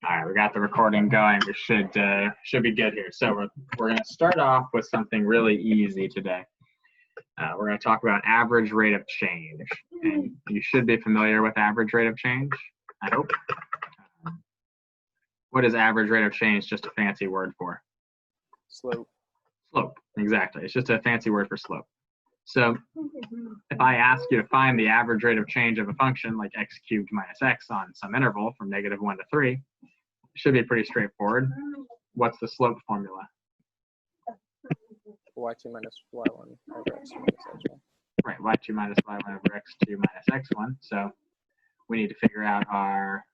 All right, we got the recording going. We should be good here. So we're going to start off with something really easy today. We're going to talk about average rate of change. And you should be familiar with average rate of change, I hope. What is average rate of change? Just a fancy word for? Slope. Slope, exactly. It's just a fancy word for slope. So if I ask you to find the average rate of change of a function like x cubed minus x on some interval from -1 to 3, it should be pretty straightforward. What's the slope formula? y2 minus y1 over x2 minus x1. Right, y2 minus y1 over x2 minus x1. So we need to figure out our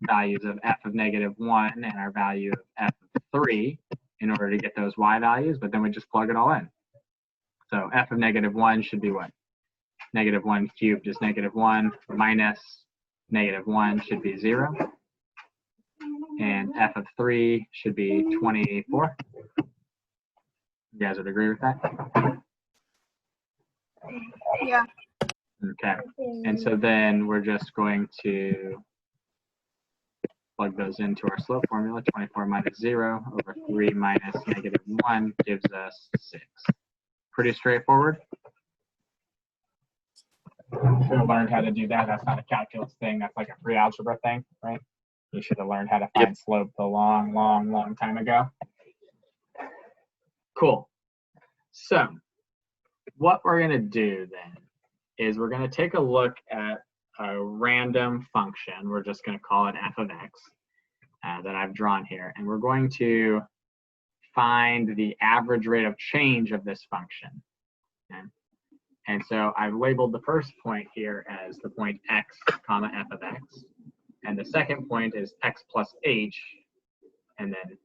values of f of -1 and our value of f of 3 in order to get those y values, but then we just plug it all in. So f of -1 should be what? -1 cubed is -1 minus -1 should be 0. And f of 3 should be 24. You guys would agree with that? Yeah. Okay. And so then we're just going to plug those into our slope formula. 24 minus 0 over 3 minus -1 gives us 6. Pretty straightforward. You should have learned how to do that. That's not a calculus thing. That's like a pre-algebra thing, right? You should have learned how to find slope a long, long, long time ago. Cool. So what we're going to do then is we're going to take a look at a random function. We're just going to call it f of x that I've drawn here. And we're going to find the average rate of change of this function. Okay? And so I've labeled the first point here as the point x comma f of x. And the second point is x plus h, and then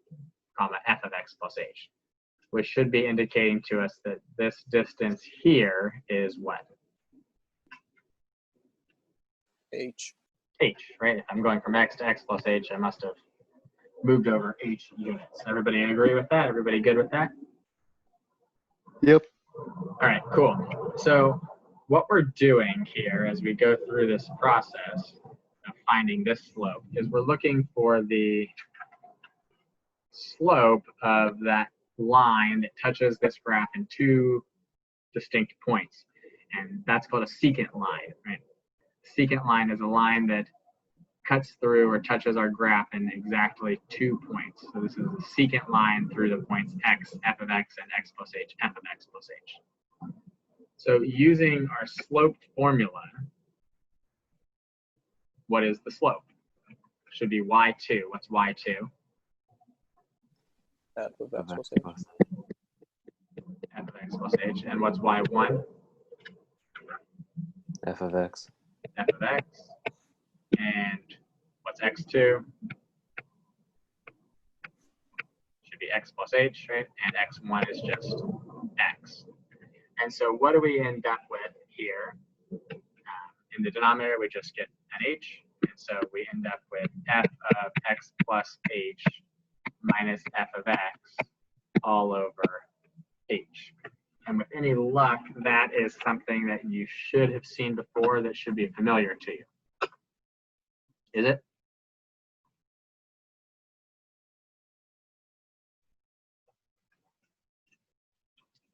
comma f of x plus h, which should be indicating to us that this distance here is what? H. H, right? If I'm going from x to x plus h, I must have moved over h units. Everybody agree with that? Everybody good with that? Yep. All right, cool. So what we're doing here as we go through this process of finding this slope is we're looking for the slope of that line that touches this graph in 2 distinct points. And that's called a secant line, right? Secant line is a line that cuts through or touches our graph in exactly 2 points. So this is a secant line through the points x, f of x, and x plus h, f of x plus h. So using our sloped formula, what is the slope? Should be y2. What's y2? F of x plus h. F of x plus h. And what's y1? F of x. F of x. And what's x2? Should be x plus h, right? And x1 is just x. And so what do we end up with here? In the denominator, we just get an h. And so we end up with f of x plus h minus f of x all over h. And with any luck, that is something that you should have seen before that should be familiar to you. Is it?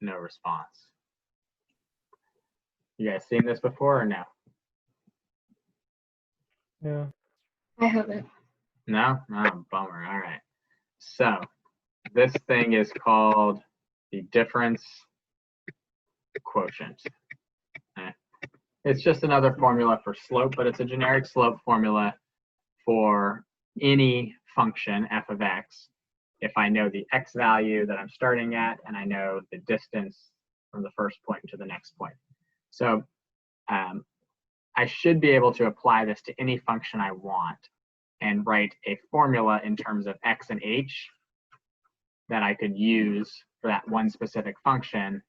No response. You guys seen this before or no? Yeah. I haven't. No? Oh, bummer. All right. So this thing is called the difference quotient. Okay. It's just another formula for slope, but it's a generic slope formula for any function f of x if I know the x value that I'm starting at and I know the distance from the first point to the next point. So I should be able to apply this to any function I want and write a formula in terms of x and h that I could use for that one specific function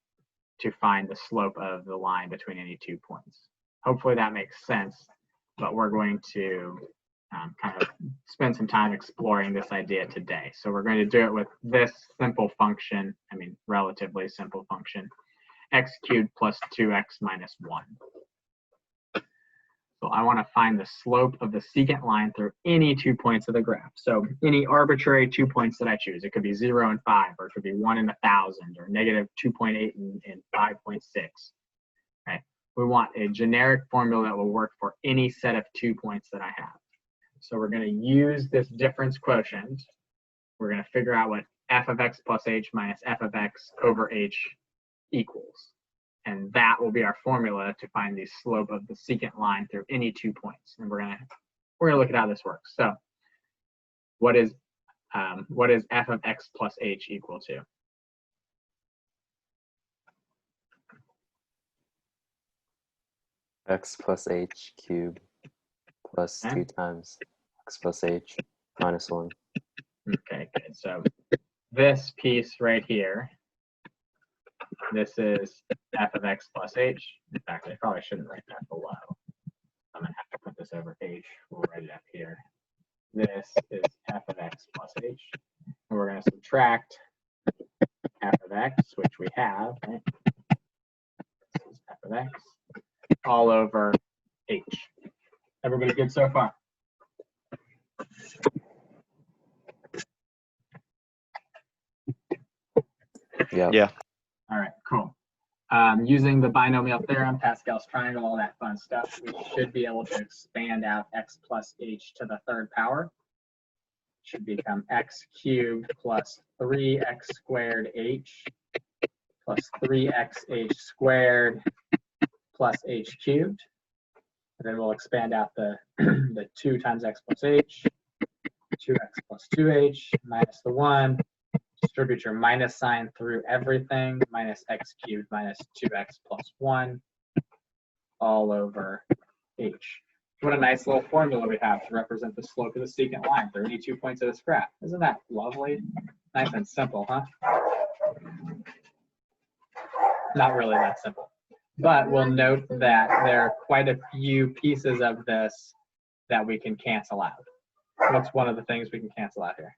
to find the slope of the line between any 2 points. Hopefully that makes sense, but we're going to kind of spend some time exploring this idea today. So we're going to do it with this simple function, relatively simple function, x cubed plus 2x minus 1. So I want to find the slope of the secant line through any 2 points of the graph. So any arbitrary 2 points that I choose. It could be 0 and 5, or it could be 1 and 1,000, or negative 2.8 and 5.6. Right? We want a generic formula that will work for any set of 2 points that I have. So we're going to use this difference quotient. We're going to figure out what f of x plus h minus f of x over h equals. And that will be our formula to find the slope of the secant line through any 2 points. And we're gonna look at how this works. So what is f of x plus h equal to? X plus h cubed plus Okay. 2 times x plus h minus 1. Okay, good. So this piece right here, this is f of x plus h. In fact, I probably shouldn't write that below. I'm gonna have to put this over h. We'll write it up here. This is f of x plus h. And we're gonna subtract f of x, which we have, right? This is f of x all over h. Everybody good so far? Yeah. Yeah. All right, cool. Using the binomial theorem, Pascal's triangle, all that fun stuff, we should be able to expand out x plus h to the third power. Should become x cubed plus 3x squared h plus 3xh squared plus h cubed. And then we'll expand out the 2 times x plus h, 2x plus 2h minus the 1. Distribute your minus sign through everything, minus x cubed minus 2x plus 1 all over h. What a nice little formula we have to represent the slope of the secant line through any 2 points of this graph. Isn't that lovely? Nice and simple, huh? Not really that simple. But we'll note that there are quite a few pieces of this that we can cancel out. What's one of the things we can cancel out here?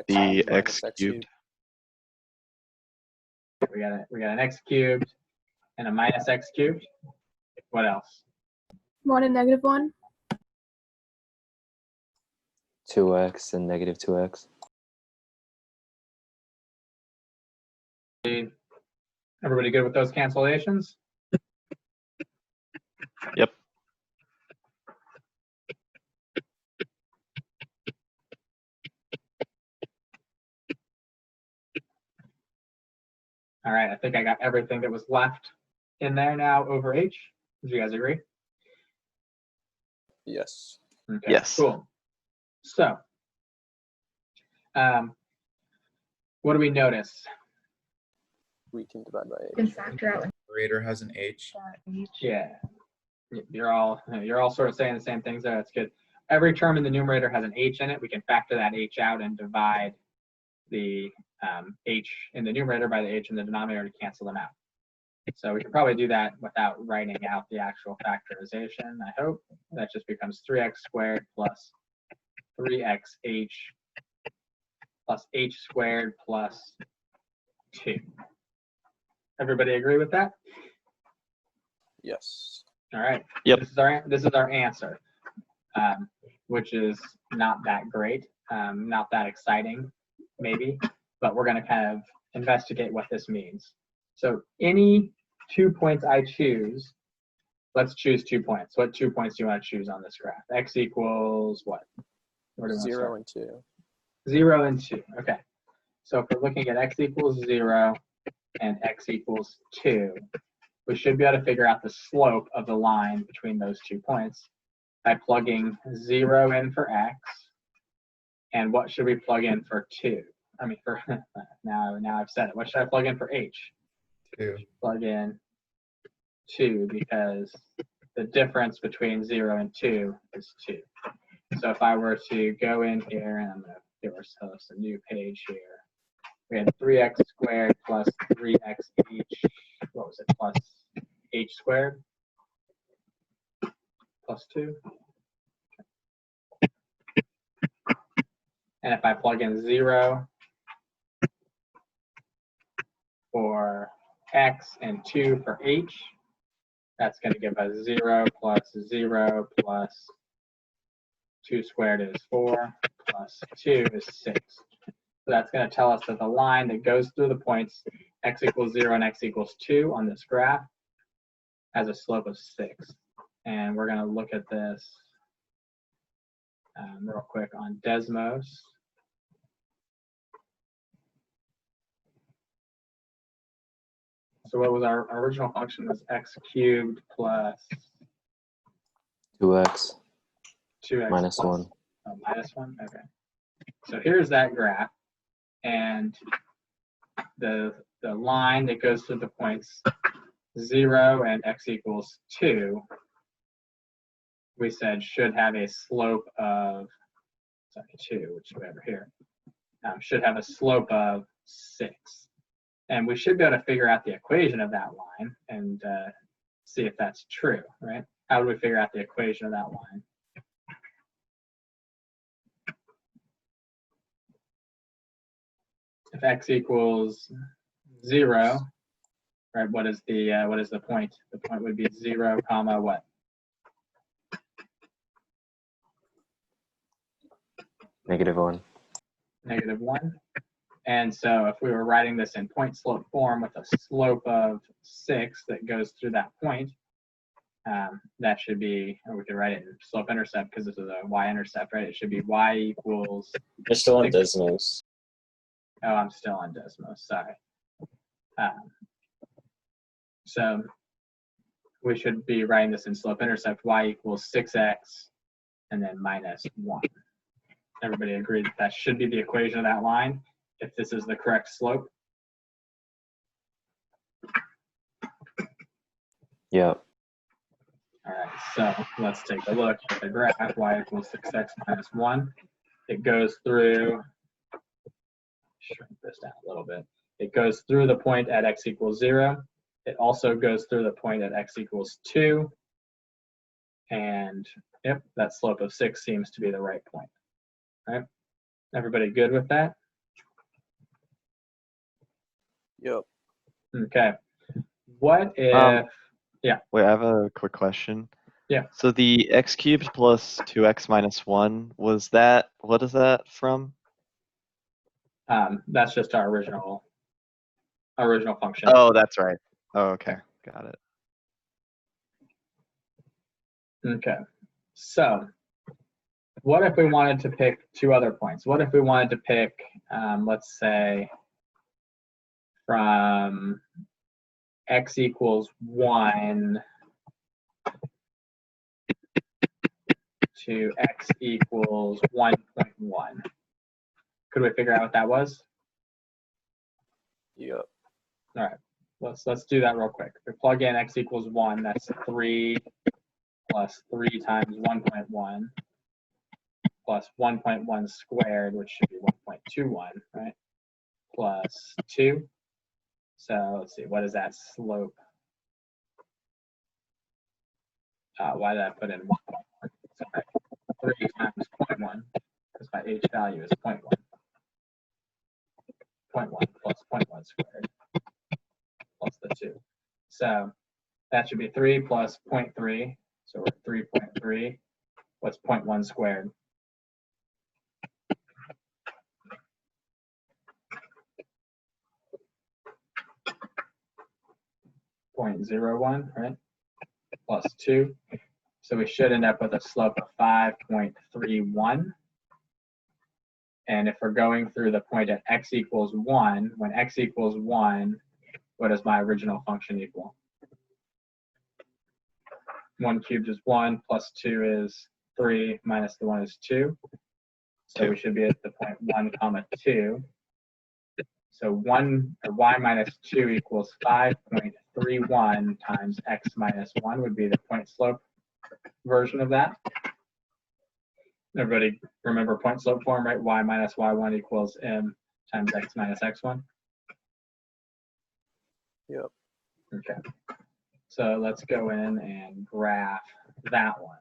The minus x cubed. We got an x cubed and a minus x cubed. What else? 1 and negative 1. 2x and negative 2x. Everybody good with those cancellations? Yep. All right, I think I got everything that was left in there now over h. Would you guys agree? Yes. Okay, Yes. cool. So, what do we notice? We can divide by You can h. factor out Numerator has an h. H. Yeah, you're all sort of saying the same things there. That's good. Every term in the numerator has an h in it. We can factor that h out and divide the h in the numerator by the h in the denominator to cancel them out. So we can probably do that without writing out the actual factorization, I hope. That just becomes 3x squared plus 3xh plus h squared plus 2. Everybody agree with that? Yes. All right. Yep. This is our answer, which is not that great, not that exciting, maybe, but we're going to kind of investigate what this means. So any 2 points I choose, let's choose 2 points. What 2 points do you want to choose on this graph? X equals what? Where do we want to 0 start? and 2. 0 and 2. Okay. So if we're looking at x equals 0 and x equals 2, we should be able to figure out the slope of the line between those 2 points by plugging 0 in for x. And what should we plug in for 2? I mean, for now I've said it. What should I plug in for h? 2. Plug in 2 because the difference between 0 and 2 is 2. So if I were to go in here, and I'm going to give ourselves a new page here. We had 3x squared plus 3xh, what was it, plus h squared plus 2. And if I plug in 0 for x and 2 for h, That's going to give us 0 plus 0 plus 2 squared is 4 plus 2 is 6. So that's going to tell us that the line that goes through the points x equals 0 and x equals 2 on this graph has a slope of 6. And we're going to look at this real quick on Desmos. So what was our original function was x cubed plus 2x 2x minus plus 1. Minus 1? Okay. So here's that graph. And the line that goes through the points 0 and x equals 2, we said should have a slope of, sorry, 2, which we have here, should have a slope of 6. And we should be able to figure out the equation of that line and see if that's true, right? How would we figure out the equation of that line? If x equals 0, right? What is the point? The point would be 0, comma what? -1. -1. And so if we were writing this in point slope form with a slope of 6 that goes through that point, that should be, or we could write it in slope intercept because this is a y-intercept, right? It should be y equals. You're still on 6. Desmos. Oh, I'm still on Desmos, sorry. So we should be writing this in slope intercept, y equals 6x and then minus 1. Everybody agree that that should be the equation of that line if this is the correct slope? Yep. All right, so let's take a look at the graph, y equals 6x minus 1. It goes through, shrink this down a little bit. It goes through the point at x equals 0. It also goes through the point at x equals 2. And yep, that slope of 6 seems to be the right point. All right, everybody good with that? Yep. Okay. What if, Wait, I have a quick question. Yeah. So the x cubed plus 2x minus 1, was that, what is that from? that's just our original function. Oh, that's right. Oh, okay. Got it. Okay. So what if we wanted to pick two other points? What if we wanted to pick, let's say, from x equals 1 to x equals 1.1? Could we figure out what that was? Yep. All right, let's do that real quick. If we plug in x equals 1, that's 3 plus 3 times 1.1 plus 1.1 squared, which should be 1.21, right? Plus 2. So let's see, what is that slope? Why did I put in 1.1? Sorry, 3 times 0.1, because my h value is 0.1. 0.1 plus 0.1 squared plus the 2. So that should be 3 plus 0.3. So we're at 3.3. What's 0.1 squared? 0.01, right? Plus 2. So we should end up with a slope of 5.31. And if we're going through the point at x equals 1, when x equals 1, what does my original function equal? 1 cubed is 1, plus 2 is 3, minus the 1 is 2. So 2. we should be at the point 1 comma 2. So 1, or y minus 2 equals 5.31 times x minus 1 would be the point slope version of that. Everybody remember point slope form, right? Y minus y1 equals m times x minus x1. Yep. Okay. So let's go in and graph that one.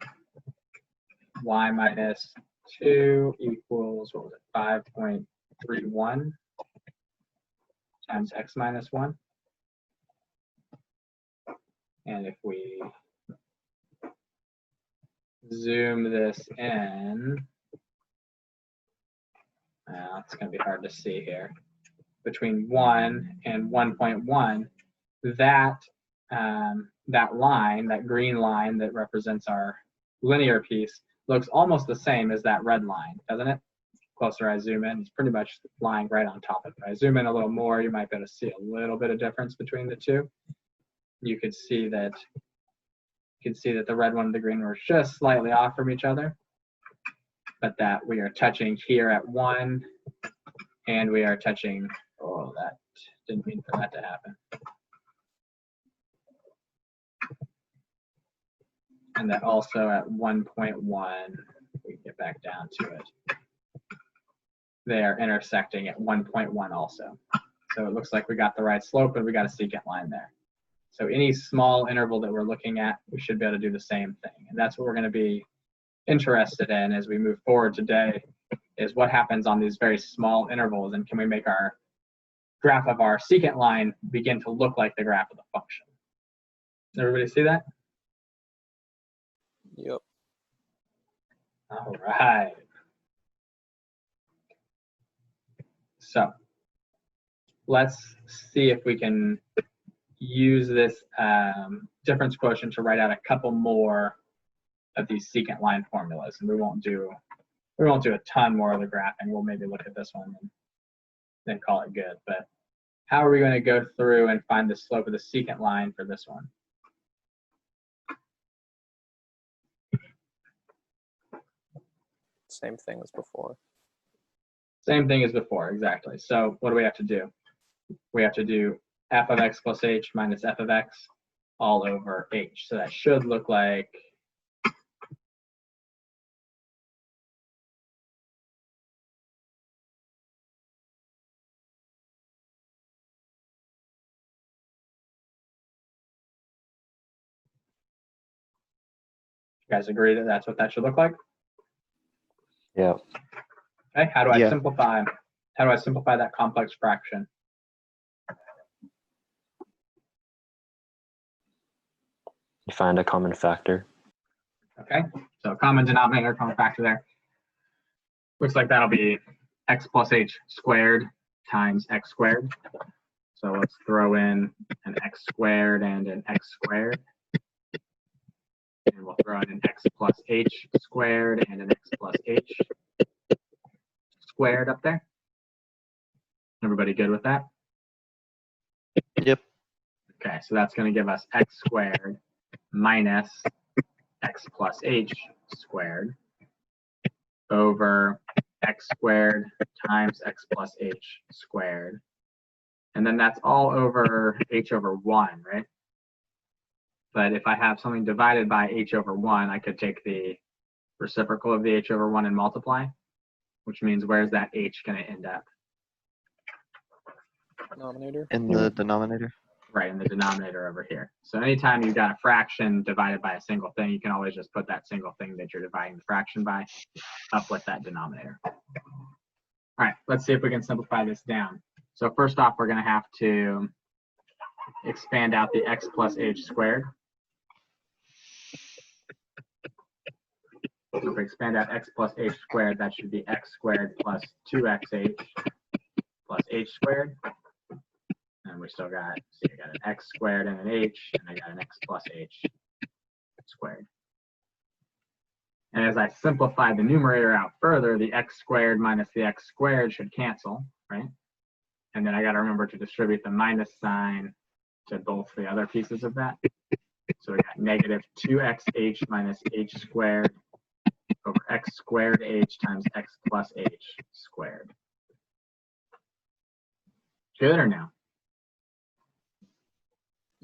Y minus 2 equals, what was it, 5.31 times x minus 1. And if we zoom this in, it's going to be hard to see here. Between 1 and 1.1, that line, that green line that represents our linear piece, looks almost the same as that red line, doesn't it? Closer I zoom in, it's pretty much lying right on top of it. If I zoom in a little more, you might be able to see a little bit of difference between the two. You could see that the red one and the green one are just slightly off from each other, but that we are touching here at 1, and we are touching, oh, that didn't mean for that to happen. And that also at 1.1, we get back down to it. They are intersecting at 1.1 also. So it looks like we got the right slope and we got a secant line there. So any small interval that we're looking at, we should be able to do the same thing. And that's what we're going to be interested in as we move forward today, is what happens on these very small intervals, and can we make our graph of our secant line begin to look like the graph of the function. Everybody see that? Yep. All right. So let's see if we can use this difference quotient to write out a couple more of these secant line formulas. And we won't do a ton more of the graphing. We'll maybe look at this one and then call it good. But how are we going to go through and find the slope of the secant line for this one? Same thing as before. Same thing as before, exactly. So what do we have to do? We have to do f of x plus h minus f of x all over h. So that should look like you guys agree that that's what that should look like? Yeah. Okay, how do I Yeah. simplify? How do I simplify that complex fraction? You find a common factor. Okay, so common denominator, common factor there. Looks like that'll be x plus h squared times x squared. So let's throw in an x squared and an x squared. And we'll throw in an x plus h squared and an x plus h squared up there. Everybody good with that? Yep. Okay, so that's going to give us x squared minus x plus h squared over x squared times x plus h squared. And then that's all over h over 1, right? But if I have something divided by h over 1, I could take the reciprocal of the h over 1 and multiply, which means where's that h going to end up? Denominator. In the denominator. Right, in the denominator over here. So anytime you've got a fraction divided by a single thing, you can always just put that single thing that you're dividing the fraction by up with that denominator. All right, let's see if we can simplify this down. So first off, we're going to have to expand out the x plus h squared. So if we expand out x plus h squared, that should be x squared plus 2xh plus h squared. And we still got, see, I got an x squared and an h, and I got an x plus h squared. And as I simplify the numerator out further, the x squared minus the x squared should cancel, right? And then I got to remember to distribute the minus sign to both the other pieces of that. So we got negative 2xh minus h squared over x squared h times x plus h squared. Good or no?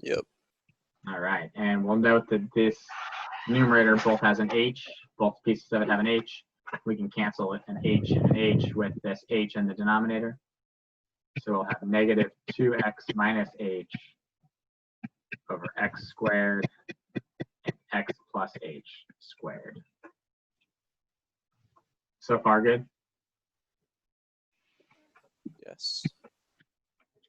Yep. All right, and we'll note that this numerator both has an h, both pieces of it have an h. We can cancel an h and an h with this h in the denominator. So we'll have negative 2x minus h over x squared and x plus h squared. So far, good? Yes.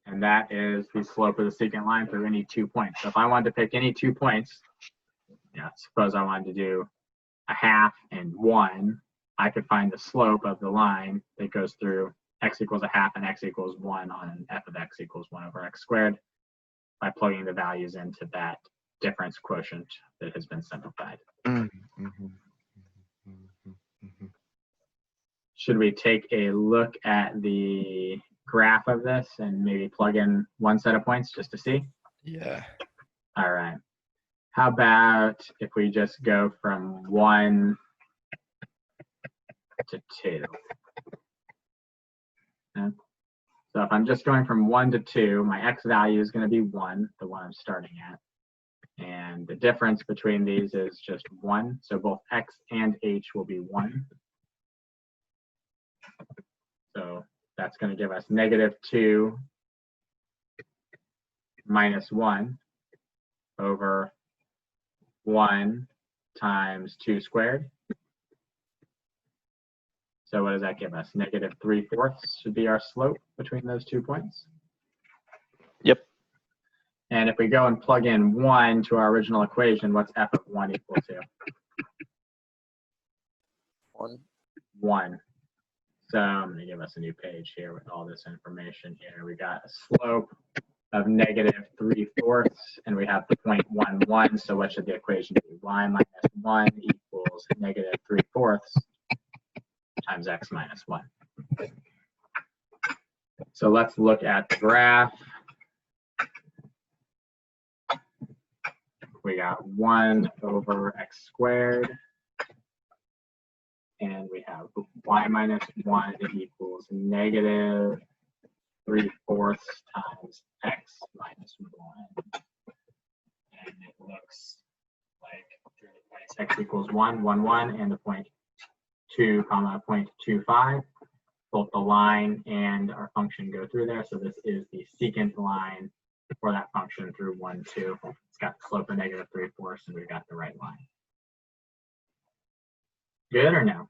And And that is the slope of the secant line through any 2 points. So if I wanted to pick any 2 points, suppose I wanted to do a half and 1, I could find the slope of the line that goes through x equals a half and x equals 1 on f of x equals 1 over x squared by plugging the values into that difference quotient that has been simplified. Should we take a look at the graph of this and maybe plug in one set of points just to see? Yeah. All right. How about if we just go from 1 to 2? Okay. So if I'm just going from 1 to 2, my x value is going to be 1, the one I'm starting at. And the difference between these is just 1. So both x and h will be 1. So that's going to give us -2 minus 1 over 1 times 2 squared. So what does that give us? -3/4 should be our slope between those 2 points. Yep. And if we go and plug in 1 to our original equation, what's f of 1 equal to? 1. 1. So I'm going to give us a new page here with all this information here. We got a slope of -3/4, and we have the point 1, 1. So what should the equation be? Y minus 1 equals -3/4 times x minus 1. So let's look at the graph. We got 1 over x squared. And we have y minus 1 equals -3/4 times x minus 1. And it looks like through the points x equals 1, 1, 1, and the point 2, 0.25. Both the line and our function go through there. So this is the secant line for that function through 1, 2. It's got the slope of -3/4, and we've got the right line. Good or no?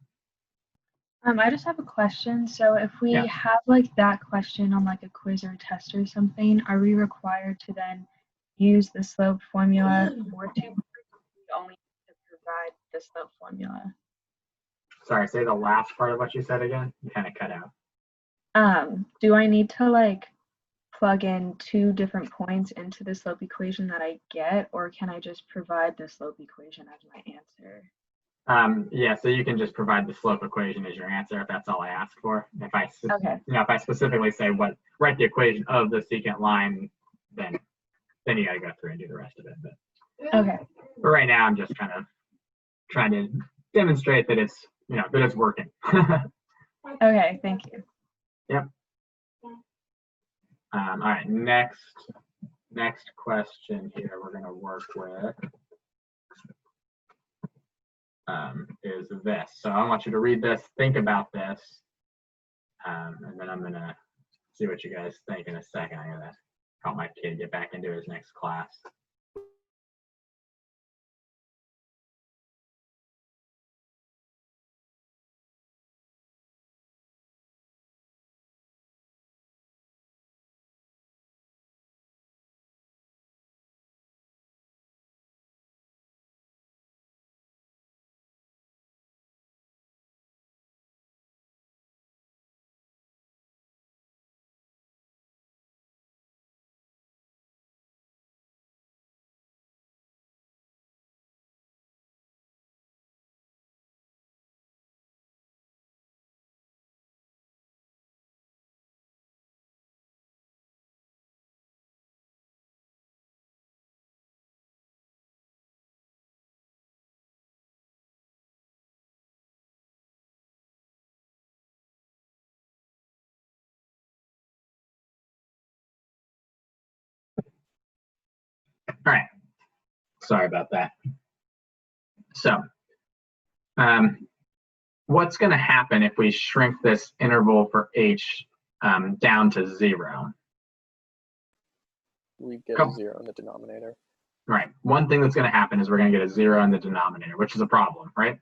I just have a question. So if we Yeah. have like that question on like a quiz or a test or something, are we required to then use the slope formula for 2 points? We only need to provide the slope formula. Sorry, say the last part of what you said again. You kind of cut out. Do I need to like plug in 2 different points into the slope equation that I get, or can I just provide the slope equation as my answer? Yeah, so you can just provide the slope equation as your answer if that's all I ask for. If I, Okay. if I specifically say write the equation of the secant line, then you got to go through and do the rest of it. Okay. But right now, I'm just kind of trying to demonstrate that it's that it's working. Okay. Thank you. Yep. All right. Next question here we're going to work with is this. So I want you to read this, think about this, and then I'm going to see what you guys think in a second. I'm going to help my kid get back into his next class. All right. Sorry about that. So what's going to happen if we shrink this interval for h down to 0? We get a 0 in the denominator. Right. One thing that's going to happen is we're going to get a 0 in the denominator, which is a problem, right?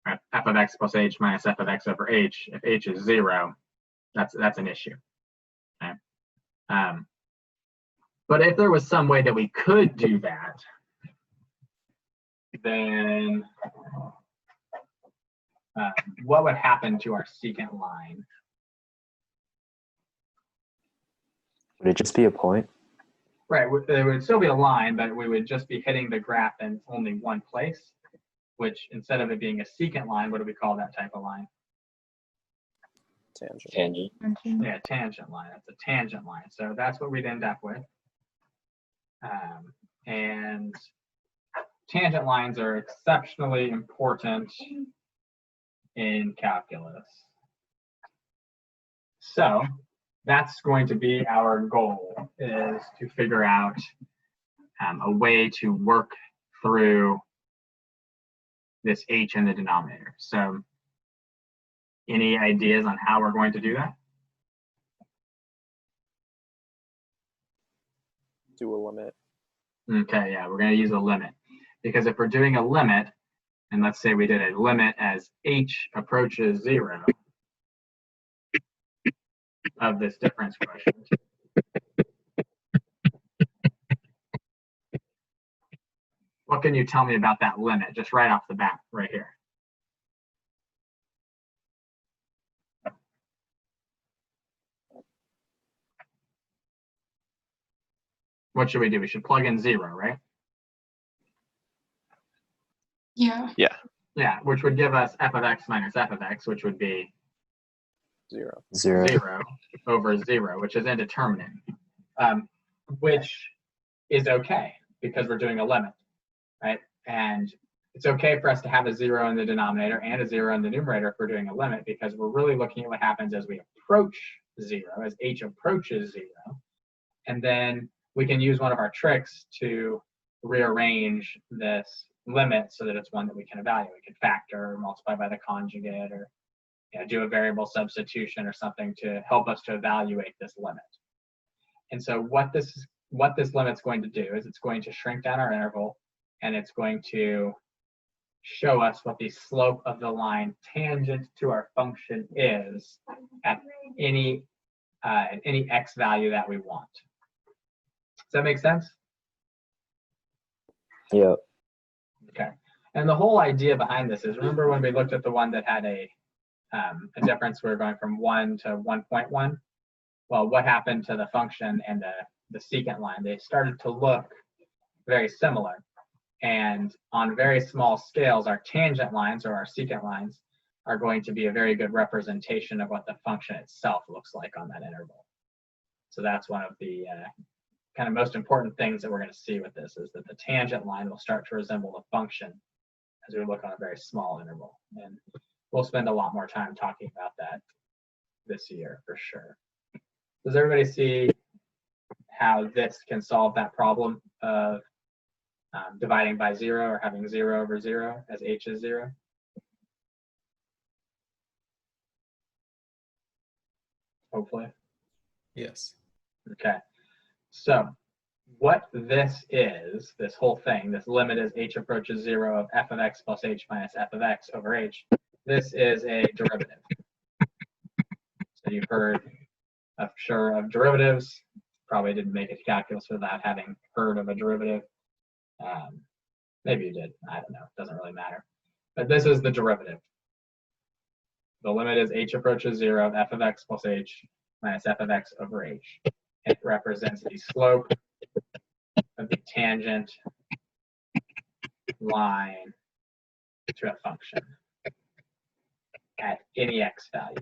Right. F of x plus h minus f of x over h. If h is 0, that's an issue. But if there was some way that we could do that, then what would happen to our secant line? Would it just be a point? Right, there would still be a line, but we would just be hitting the graph in only one place, which instead of it being a secant line, what do we call that type of line? Tangent. Tangent. Yeah, tangent line. That's a tangent line. So that's what we'd end up with. And tangent lines are exceptionally important in calculus. So that's going to be our goal, is to figure out a way to work through this h in the denominator. So any ideas on how we're going to do that? Do a limit. Okay, yeah, we're going to use a limit. Because if we're doing a limit, and let's say we did a limit as h approaches 0 of this difference quotient, what can you tell me about that limit, just right off the bat, right here? What should we do? We should plug in 0, right? Yeah. Yeah, which would give us f of x minus f of x, which would be 0. 0 over 0, which is indeterminate, which is okay because we're doing a limit, right? And it's okay for us to have a 0 in the denominator and a 0 in the numerator if we're doing a limit, because we're really looking at what happens as we approach 0, as h approaches 0. And then we can use one of our tricks to rearrange this limit so that it's one that we can evaluate. We can factor or multiply by the conjugate, or do a variable substitution or something to help us to evaluate this limit. And so what this limit's going to do is it's going to shrink down our interval, and it's going to show us what the slope of the line tangent to our function is at any x value that we want. Does that make sense? Yep. Okay. And the whole idea behind this is, remember when we looked at the one that had a difference, we were going from 1 to 1.1? Well, what happened to the function and the secant line? They started to look very similar. And on very small scales, our tangent lines, or our secant lines, are going to be a very good representation of what the function itself looks like on that interval. So that's one of the kind of most important things that we're going to see with this, is that the tangent line will start to resemble the function as we look on a very small interval. And we'll spend a lot more time talking about that this year for sure. Does everybody see how this can solve that problem of dividing by 0 or having 0 over 0 as h is 0? Hopefully. Yes. Okay. So what this is, this whole thing, this limit as h approaches 0 of f of x plus h minus f of x over h, this is a derivative. So you've heard, I'm sure, of derivatives. Probably didn't make it to calculus without having heard of a derivative. Maybe you did. I don't know. It doesn't really matter. But this is the derivative. The limit is h approaches 0 of f of x plus h minus f of x over h. It represents the slope of the tangent line to a function at any x value.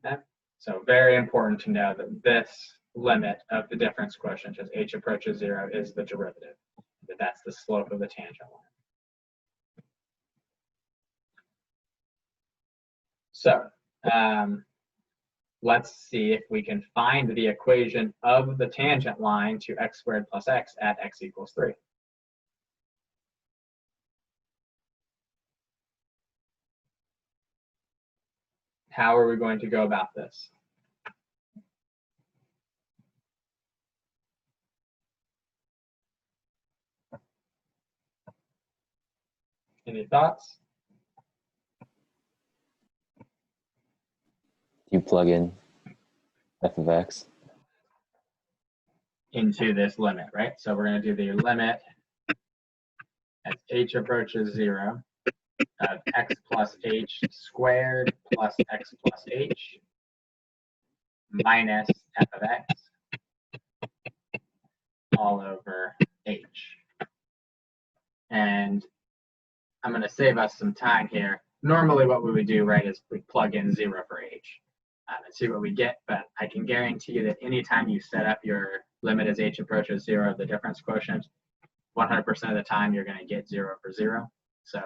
Okay. So very important to know that this limit of the difference quotient as h approaches 0 is the derivative. That's the slope of the tangent line. So let's see if we can find the equation of the tangent line to x squared plus x at x equals 3. How are we going to go about this? Any thoughts? You plug in f of x. into this limit, right? So we're going to do the limit as h approaches 0 of x plus h squared plus x plus h minus f of x all over h. And I'm going to save us some time here. Normally what we would do, right, is we plug in 0 for h and see what we get. But I can guarantee you that anytime you set up your limit as h approaches 0 of the difference quotient, 100% of the time you're going to get 0 for 0. So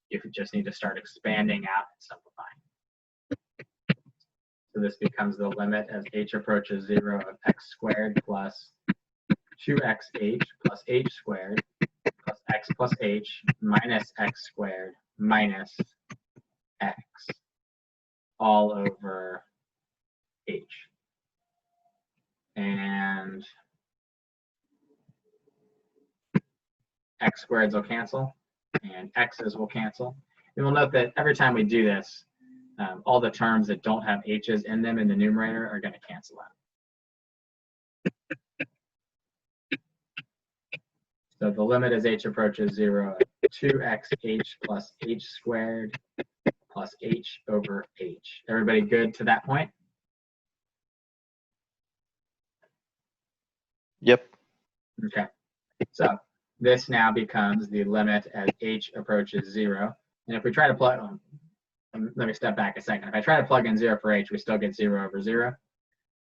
you just need to start expanding out and simplifying. So this becomes the limit as h approaches 0 of x squared plus 2xh plus h squared plus x plus h minus x squared minus x all over h. And x squareds will cancel and x's will cancel. And we'll note that every time we do this, all the terms that don't have h's in them in the numerator are going to cancel out. So the limit as h approaches 0 of 2xh plus h squared plus h over h. Everybody good to that point? Yep. Okay. So this now becomes the limit as h approaches 0. And if we try to plug, let me step back a second. If I try to plug in 0 for h, we still get 0 over 0.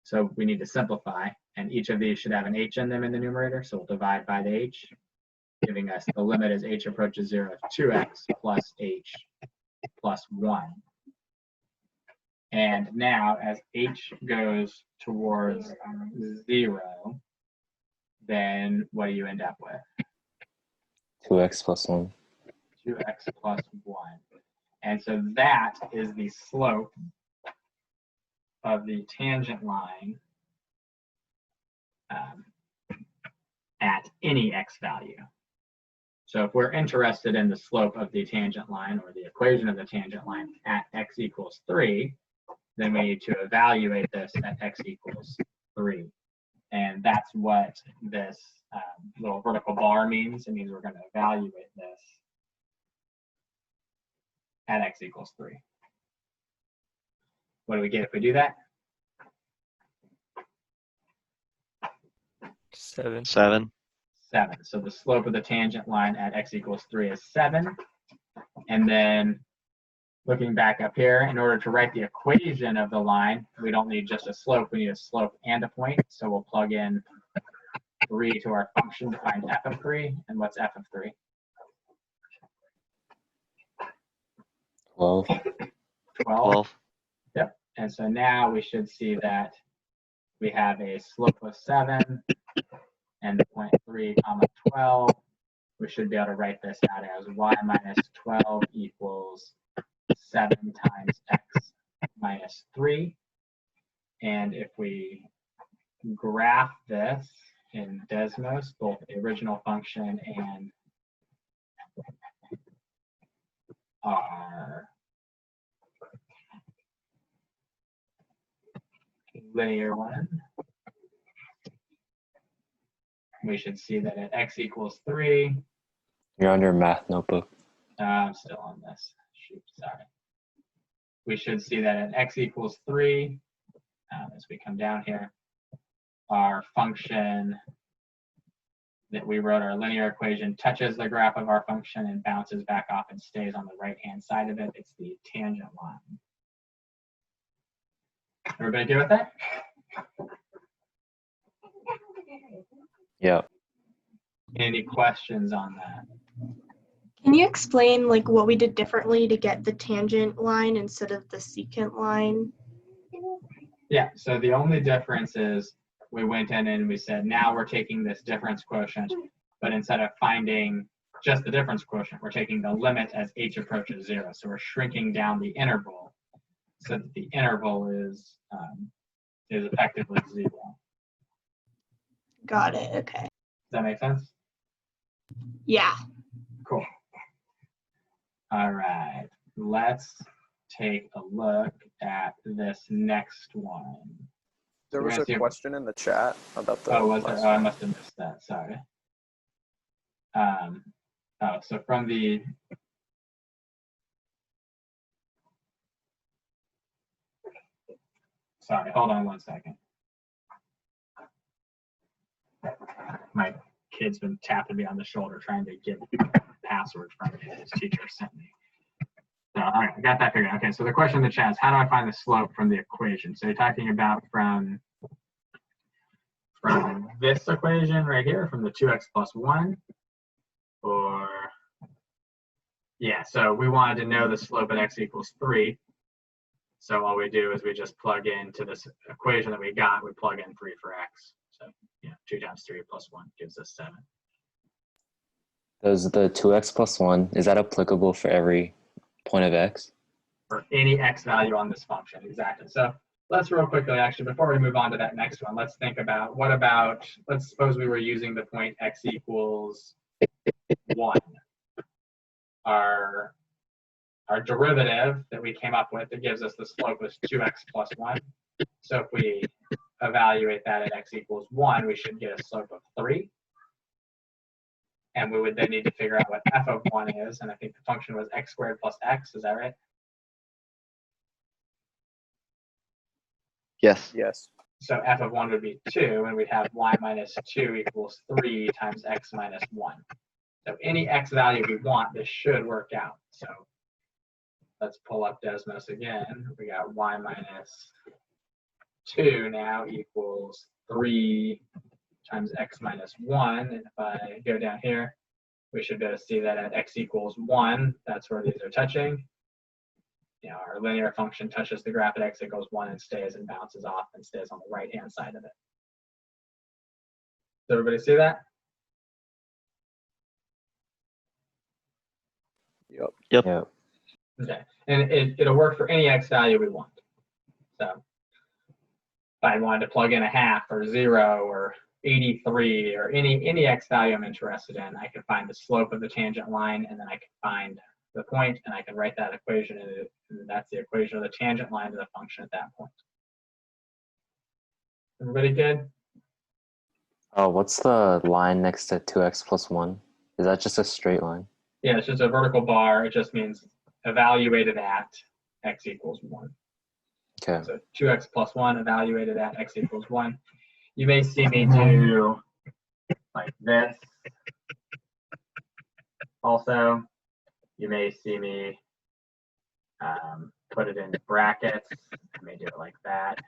So we need to simplify. And each of these should have an h in them in the numerator. So we'll divide by the h, giving us the limit as h approaches 0 of 2x plus h plus 1. And now as h goes towards 0, then what do you end up with? 2x plus 1. 2x plus 1. And so that is the slope of the tangent line at any x value. So if we're interested in the slope of the tangent line or the equation of the tangent line at x equals 3, then we need to evaluate this at x equals 3. And that's what this little vertical bar means. It means we're going to evaluate this at x equals 3. What do we get if we do that? 7. 7. 7. So the slope of the tangent line at x equals 3 is 7. And then looking back up here, in order to write the equation of the line, we don't need just a slope, we need a slope and a point. So we'll plug in 3 to our function to find f of 3. And what's f of 3? 12. 12. Yep. And so now we should see that we have a slope of 7 and 0.3 comma 12. We should be able to write this out as y minus 12 equals 7 times x minus 3. And if we graph this in Desmos, both the original function and our linear one, we should see that at x equals 3, You're on your math notebook. I'm still on this. Shoot, sorry. We should see that at x equals 3, as we come down here, our function that we wrote, our linear equation, touches the graph of our function and bounces back off and stays on the right-hand side of it. It's the tangent line. Everybody good with that? Yeah. Any questions on that? Can you explain like what we did differently to get the tangent line instead of the secant line? Yeah, so the only difference is we went in and we said, now we're taking this difference quotient, but instead of finding just the difference quotient, we're taking the limit as h approaches 0. So we're shrinking down the interval so that the interval is effectively 0. Got it. Okay. Does that make sense? Yeah. Cool. All right, let's take a look at this next one. There We're was gonna a see if- question in the chat about the. Oh, was there? last Oh, I one. must have missed that. Sorry. So from the sorry, hold on one second. My kid's been tapping me on the shoulder trying to get the password from me that his teacher sent me. So, all right, I got that figured out. Okay, so the question in the chat is, how do I find the slope from the equation? So you're talking about from this equation right here, from the 2x plus 1, or yeah, so we wanted to know the slope at x equals 3. So all we do is we just plug into this equation that we got, we plug in 3 for x. So yeah, 2 times 3 plus 1 gives us 7. Does the 2x plus 1, is that applicable for every point of x? For any x value on this function, exactly. So let's real quickly, actually, before we move on to that next one, let's think about, what about, let's suppose we were using the point x equals 1. Our derivative that we came up with that gives us the slope was 2x plus 1. So if we evaluate that at x equals 1, we should get a slope of 3. And we would then need to figure out what f of 1 is. And I think the function was x squared plus x. Is that right? Yes. Yes. So f of 1 would be 2, and we'd have y minus 2 equals 3 times x minus 1. So any x value we want, this should work out. So let's pull up Desmos again. We got y minus 2 now equals 3 times x minus 1. And if I go down here, we should be able to see that at x equals 1, that's where these are touching. You know, our linear function touches the graph at x equals 1 and stays and bounces off and stays on the right-hand side of it. Does everybody see that? Yep. Yep. Yeah. Okay, and it'll work for any x value we want. So if I wanted to plug in a half or 0 or 83 or any x value I'm interested in, I can find the slope of the tangent line, and then I can find the point, and I can write that equation, and that's the equation of the tangent line to the function at that point. Everybody good? Oh, what's the line next to 2x plus 1? Is that just a straight line? Yeah, it's just a vertical bar. It just means evaluated at x equals 1. Okay. So 2x plus 1 evaluated at x equals 1. You may see me do like this. Also, you may see me put it in brackets. I may do it like that.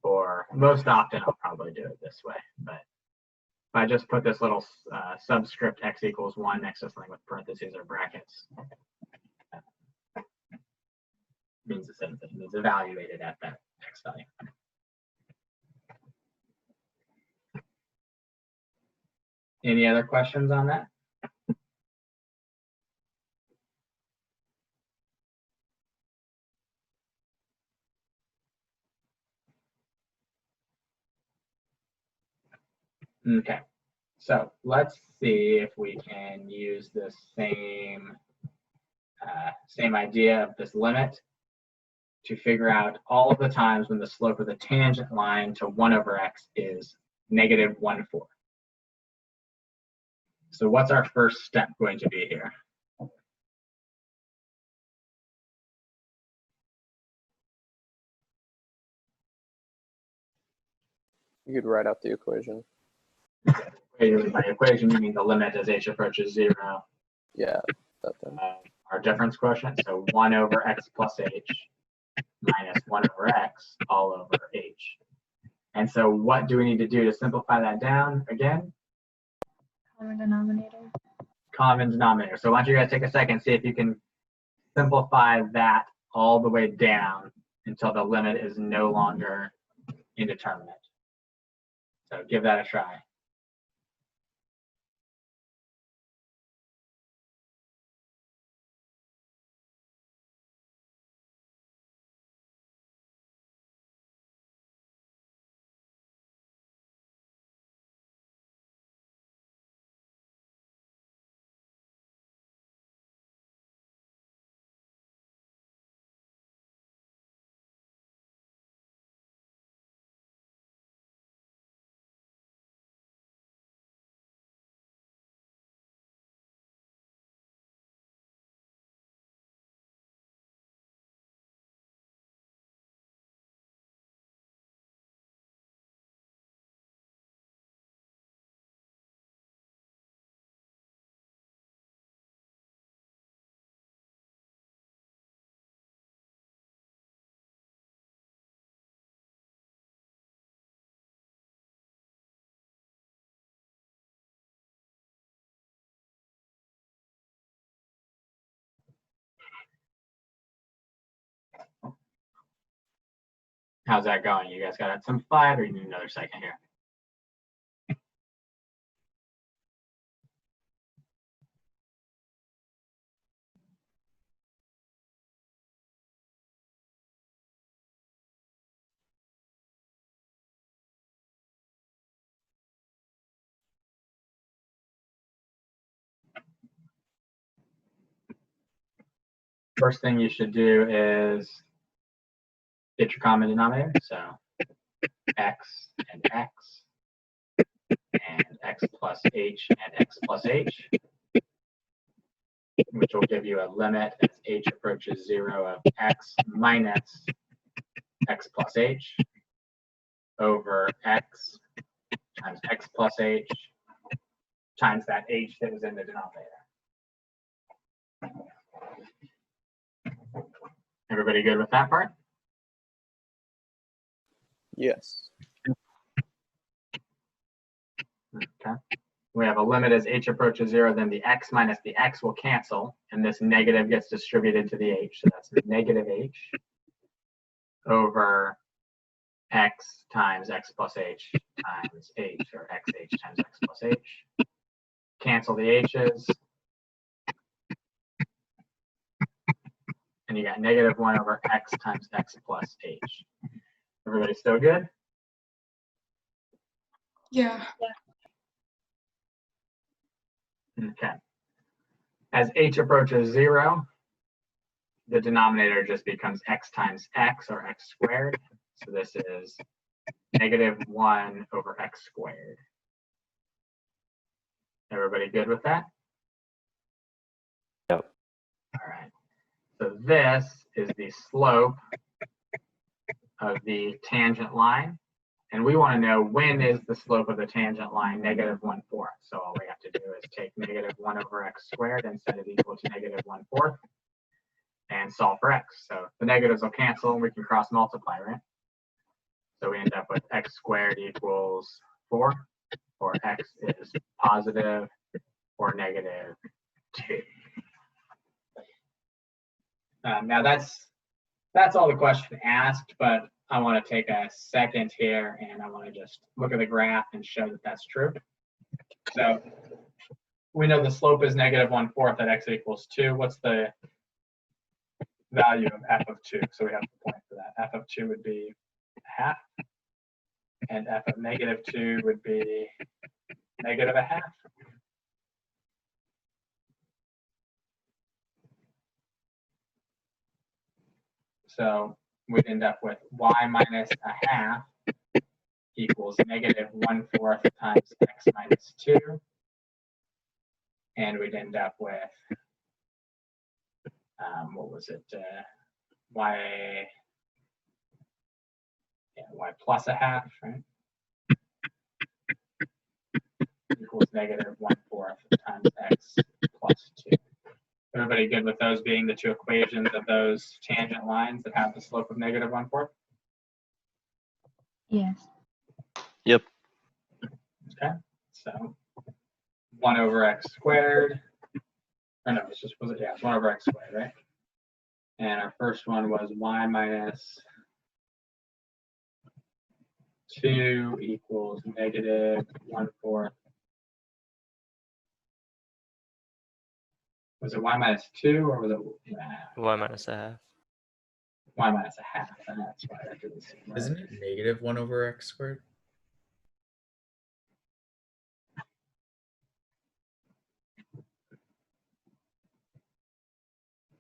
Or most often, I'll probably do it this way. But if I just put this little subscript x equals 1 next to something with parentheses or brackets, means the same thing. It's evaluated at that x value. Any other questions on that? Okay, so let's see if we can use this same idea of this limit to figure out all of the times when the slope of the tangent line to 1 over x is negative 1/4. So what's our first step going to be here? You could write out the equation. By equation, you mean the limit as h approaches 0, Yeah, that thing. our difference quotient, so 1 over x plus h minus 1 over x all over h. And so what do we need to do to simplify that down again? Common denominator. Common denominator. So why don't you guys take a second, see if you can simplify that all the way down until the limit is no longer indeterminate. So give that a try. How's that going? You guys got it simplified, or you need another second here? First thing you should do is get your common denominator. So x and x plus h and x plus h, which will give you a limit as h approaches 0 of x minus x plus h over x times x plus h times that h that was in the denominator. Everybody good with that part? Yes. Okay. We have a limit as h approaches 0, then the x minus the x will cancel, and this negative gets distributed to the h. So that's negative h over x times x plus h times h, or xh times x plus h. Cancel the h's. And you got negative 1 over x times x plus h. Everybody still good? Yeah. Okay. As h approaches 0, the denominator just becomes x times x, or x squared. So this is negative 1 over x squared. Everybody good with that? Yep. All right. So this is the slope of the tangent line. And we want to know, when is the slope of the tangent line negative 1/4? So all we have to do is take negative 1 over x squared and set it equal to negative 1/4 and solve for x. So the negatives will cancel and we can cross multiply, right? So we end up with x squared equals 4, or x is positive or negative 2. Now that's all the question asked, but I want to take a second here and I want to just look at the graph and show that that's true. So we know the slope is negative 1/4 at x equals 2. What's the value of f of 2? So we have to point for that. F of 2 would be half, and f of negative 2 would be negative a half. So we'd end up with y minus a half equals negative 1/4 times x minus 2. And we'd end up with, what was it, y plus a half, right? Equals negative 1/4 times x plus 2. Everybody good with those being the two equations of those tangent lines that have the slope of negative 1/4? Yes. Yep. Okay, so 1 over x squared. Or no, it's just, was it? Yeah, it's 1 over x squared, right? And our first one was y minus 2 equals negative 1/4. Was it y minus 2 or was it Y minus a half. y minus a half? And that's why that didn't seem right. Isn't it negative 1 over x squared?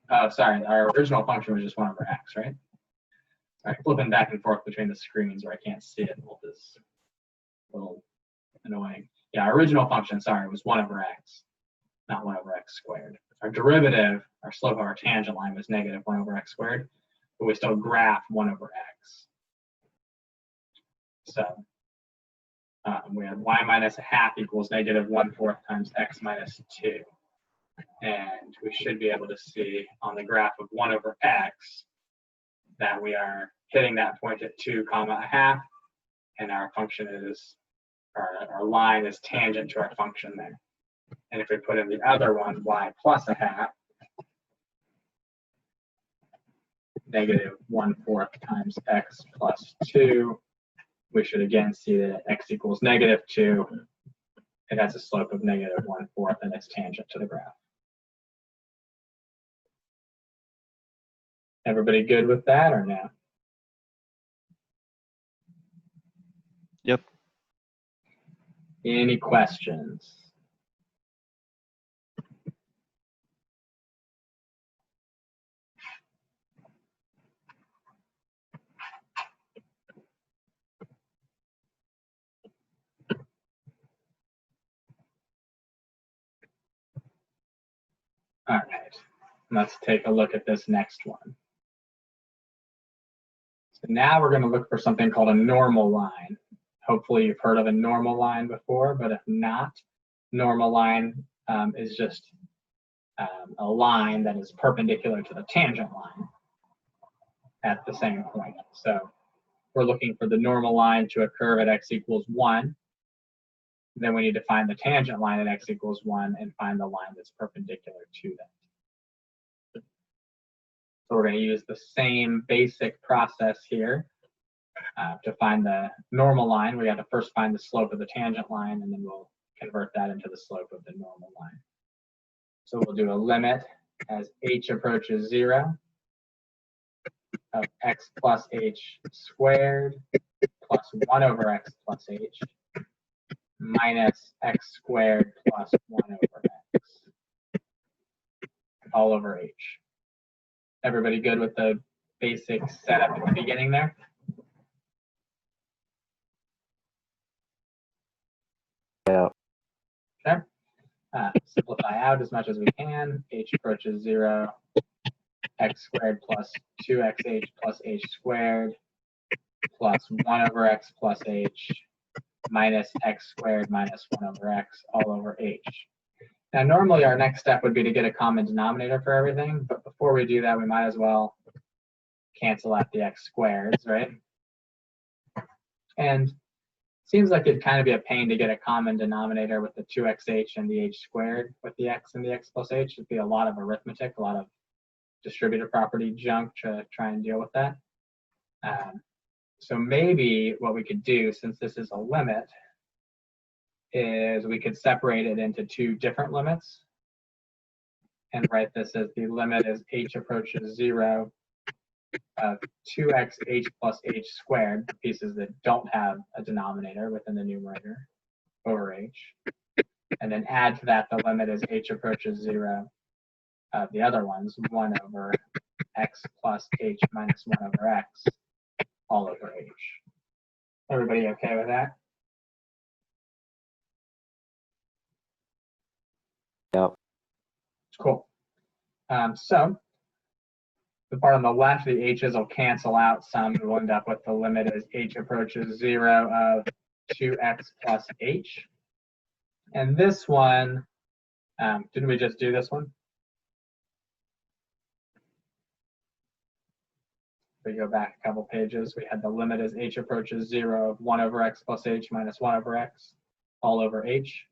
Oh, sorry. Our original function was just 1 over x, right? All right, flipping back and forth between the screens where I can't see it is a little annoying. Yeah, our original function, sorry, was 1 over x, not 1 over x squared. Our derivative, our slope of our tangent line was negative 1 over x squared, but we still graph 1 over x. So we have y minus a half equals negative 1/4 times x minus 2. And we should be able to see on the graph of 1 over x that we are hitting that point at 2 comma a half, and our function is, our line is tangent to our function there. And if we put in the other one, y plus a half, negative 1/4 times x plus 2, we should again see that x equals negative 2. It has a slope of negative 1/4 and it's tangent to the graph. Everybody good with that or no? Yep. Any questions? All right, let's take a look at this next one. So now we're going to look for something called a normal line. Hopefully you've heard of a normal line before, but if not, normal line is just a line that is perpendicular to the tangent line at the same point. So we're looking for the normal line to a curve at x equals 1. Then we need to find the tangent line at x equals 1 and find the line that's perpendicular to that. So we're going to use the same basic process here. To find the normal line, we have to first find the slope of the tangent line, and then we'll convert that into the slope of the normal line. So we'll do a limit as h approaches 0 of x plus h squared plus 1 over x plus h minus x squared plus 1 over x all over h. Everybody good with the basic setup at the beginning there? Yeah. Okay. Simplify out as much as we can. H approaches 0. X squared plus 2xh plus h squared plus 1 over x plus h minus x squared minus 1 over x all over h. Now, normally our next step would be to get a common denominator for everything, but before we do that, we might as well cancel out the x squareds, right? And seems like it'd kind of be a pain to get a common denominator with the 2xh and the h squared with the x and the x plus h. It'd be a lot of arithmetic, a lot of distributive property junk to try and deal with that. So maybe what we could do, since this is a limit, is we could separate it into two different limits and write this as the limit as h approaches 0 of 2xh plus h squared, the pieces that don't have a denominator within the numerator, over h. And then add to that the limit as h approaches 0 of the other ones, 1 over x plus h minus 1 over x, all over h. Everybody okay with that? Yep. Cool. So the part on the left, the h's will cancel out some. We'll end up with the limit as h approaches 0 of 2x plus h. And this one, didn't we just do this one? If we go back a couple pages, we had the limit as h approaches 0 of 1 over x plus h minus 1 over x all over h.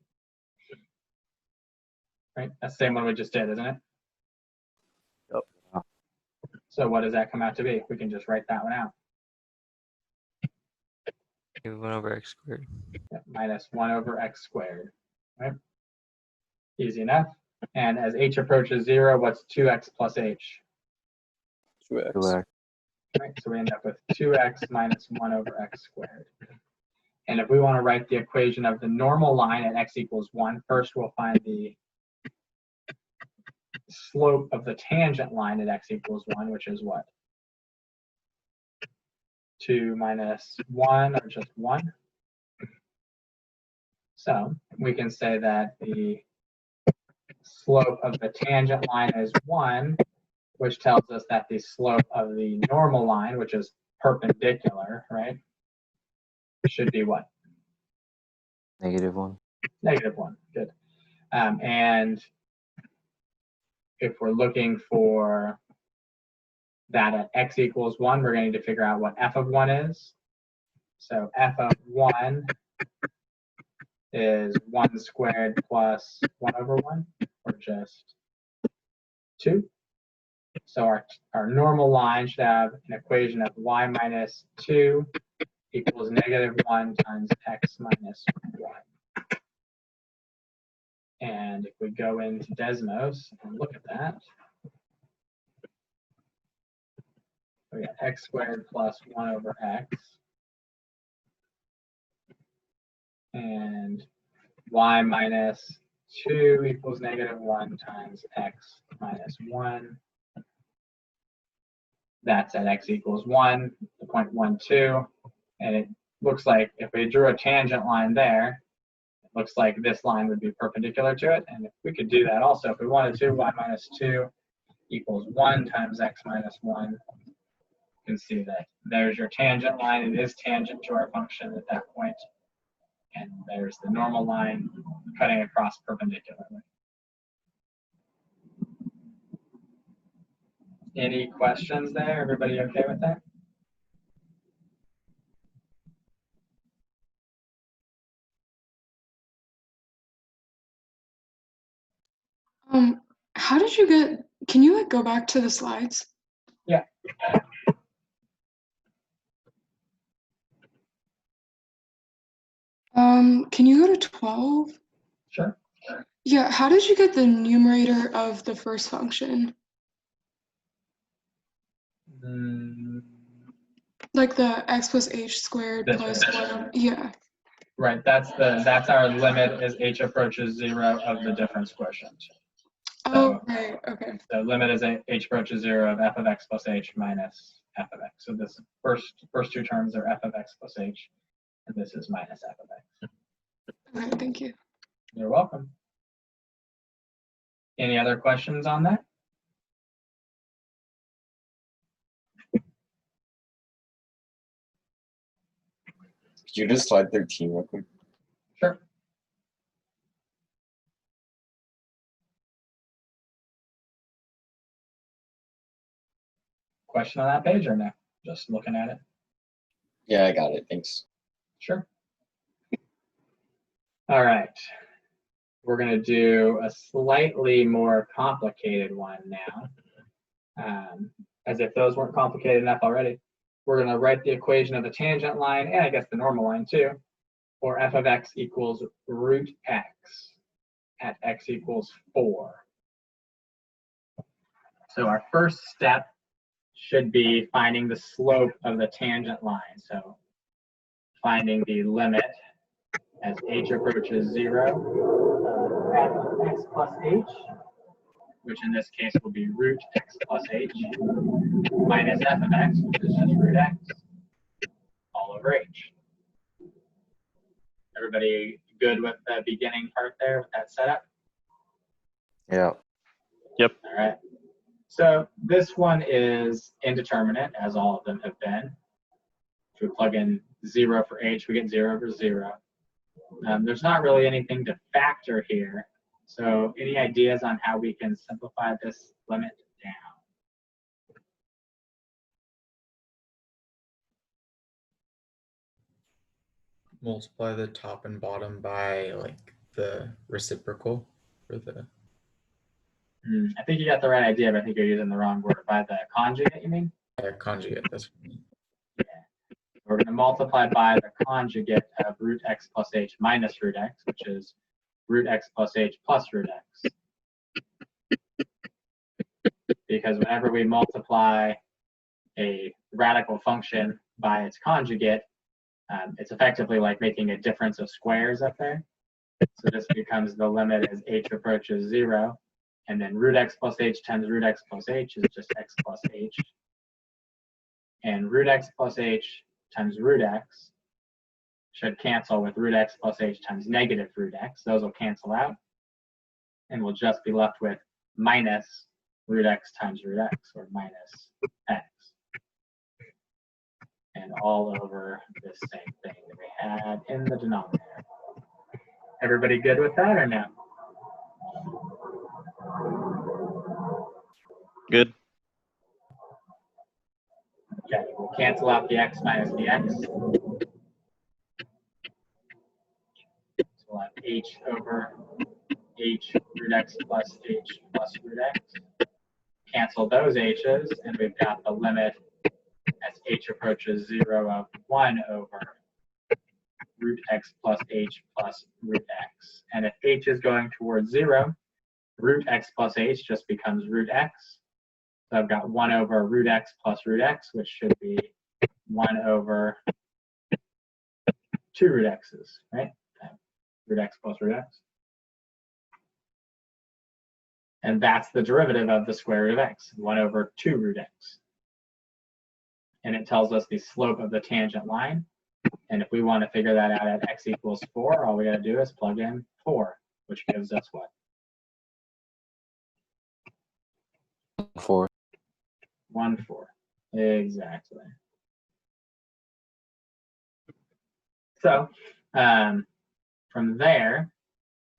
Right? That's the same one we just did, isn't it? Yep. So what does that come out to be? We can just write that one out. 1 over x squared. Yep, minus 1 over x squared. Right? Easy enough. And as h approaches 0, what's 2x plus h? 2x. 2x. Right? So we end up with 2x minus 1 over x squared. And if we want to write the equation of the normal line at x equals 1, first we'll find the slope of the tangent line at x equals 1, which is what? 2 minus 1, or just 1. So we can say that the slope of the tangent line is 1, which tells us that the slope of the normal line, which is perpendicular, right, should be what? -1. -1. Good. And if we're looking for that at x equals 1, we're going to need to figure out what f of 1 is. So f of 1 is 1 squared plus 1 over 1, or just 2. So our normal line should have an equation of y minus 2 equals -1 times x minus 1. And if we go into Desmos and look at that, we got x squared plus 1 over x. And y minus 2 equals -1 times x minus 1. That's at x equals 1, the point 1, 2. And it looks like if we drew a tangent line there, it looks like this line would be perpendicular to it. And if we could do that also, if we wanted to, y minus 2 equals 1 times x minus 1. You can see that there's your tangent line. It is tangent to our function at that point. And there's the normal line cutting across perpendicularly. Any questions there? Everybody okay with that? How did you get, can you like go back to the slides? Yeah. Can you go to 12? Sure. Yeah, how did you get the numerator of the first function? Like the x plus h squared This plus one. 1. Yeah. Right, that's our limit as h approaches 0 of the difference quotient. Oh, right, okay. The limit is h approaches 0 of f of x plus h minus f of x. So this first two terms are f of x plus h, and this is minus f of x. Okay, thank you. You're welcome. Any other questions on that? Could you just slide 13 real quick? Sure. Question on that page or no? Just looking at it? Yeah, I got it. Thanks. Sure. All right. We're going to do a slightly more complicated one now. As if those weren't complicated enough already. We're going to write the equation of the tangent line, and I guess the normal line too, for f of x equals root x at x equals 4. So our first step should be finding the slope of the tangent line. So finding the limit as h approaches 0 f of x plus h, which in this case will be root x plus h, minus f of x, which is just root x, all over h. Everybody good with the beginning part there, with that setup? Yeah. Yep. All right. So this one is indeterminate, as all of them have been. If we plug in 0 for h, we get 0 over 0. There's not really anything to factor here. So any ideas on how we can simplify this limit down? Multiply the top and bottom by like the reciprocal for the I think you got the right idea, but I think you're using the wrong word. By the conjugate, you mean? conjugate. That's what I mean. Yeah. We're going to multiply by the conjugate of root x plus h minus root x, which is root x plus h plus root x. Because whenever we multiply a radical function by its conjugate, it's effectively like making a difference of squares up there. So this becomes the limit as h approaches 0. And then root x plus h times root x plus h is just x plus h. And root x plus h times root x should cancel with root x plus h times negative root x. Those will cancel out. And we'll just be left with minus root x times root x, or minus x. And all over this same thing that we had in the denominator. Everybody good with that or no? Good. Okay, we'll cancel out the x minus the x. So we'll have h over h root x plus h plus root x. cancel those h's, and we've got the limit as h approaches 0 of 1 over root x plus h plus root x. And if h is going towards 0, root x plus h just becomes root x. So I've got 1 over root x plus root x, which should be 1 over 2 root x's, right? Root x plus root x. And that's the derivative of the square root of x, 1 over 2 root x. And it tells us the slope of the tangent line. And if we want to figure that out at x equals 4, all we got to do is plug in 4, which gives us what? 4. 1, 4. Exactly. So from there,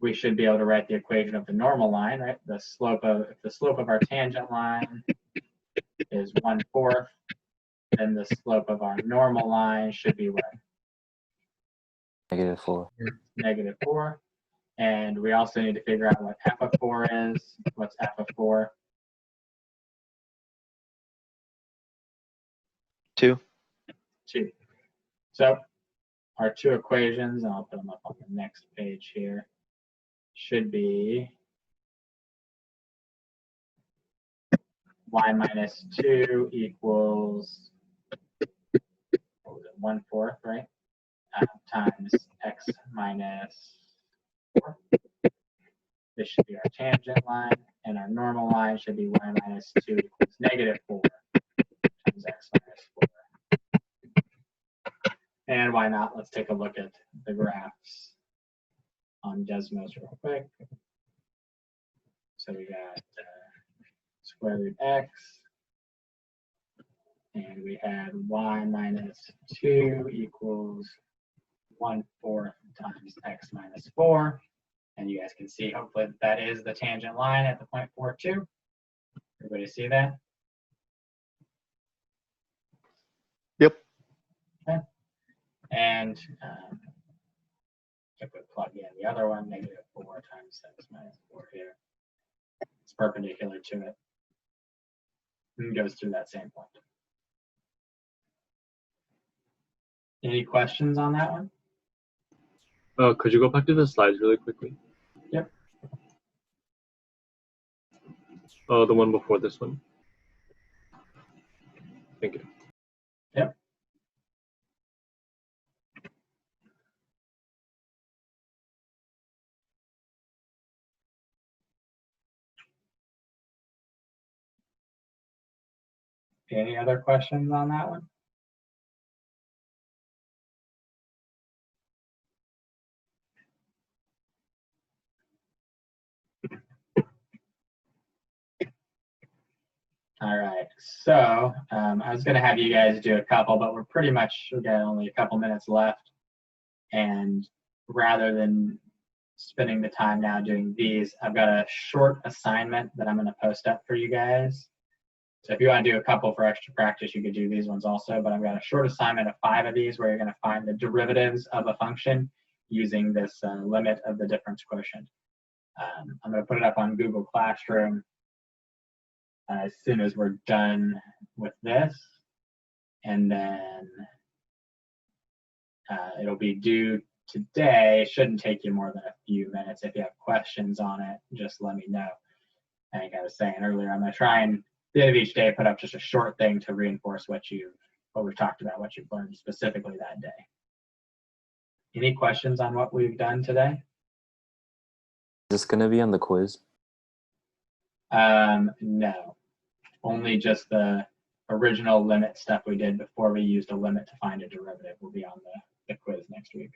we should be able to write the equation of the normal line, right? The slope of, if the slope of our tangent line is 1/4, then the slope of our normal line should be what? -4. -4. And we also need to figure out what f of 4 is. What's f of 4? 2. 2. So our two equations, and I'll put them up on the next page here, should be y minus 2 equals, what was it, 1/4, right? Times x minus 4. This should be our tangent line, and our normal line should be y minus 2 equals -4 times x minus 4. And why not? Let's take a look at the graphs on Desmos real quick. So we got square root x, and we had y minus 2 equals 1/4 times x minus 4. And you guys can see, hopefully, that is the tangent line at the point 4, 2. Everybody see that? Yep. Okay. And if we plug in the other one, -4 times x minus 4 here, it's perpendicular to it. And goes through that same point. Any questions on that one? Could you go back to the slides really quickly? Yep. The one before this one. Thank you. Yep. Any other questions on that one? All right, so I was going to have you guys do a couple, but we've got only a couple minutes left. And rather than spending the time now doing these, I've got a short assignment that I'm going to post up for you guys. So if you want to do a couple for extra practice, you could do these ones also, but I've got a short assignment of 5 of these where you're going to find the derivatives of a function using this limit of the difference quotient. I'm going to put it up on Google Classroom as soon as we're done with this, and then it'll be due today. It shouldn't take you more than a few minutes. If you have questions on it, just let me know. I think I was saying earlier, I'm going to try and at the end of each day put up just a short thing to reinforce what we've talked about, what you've learned specifically that day. Any questions on what we've done today? Is this going to be on the quiz? No, only just the original limit stuff we did before we used a limit to find a derivative will be on the quiz next week.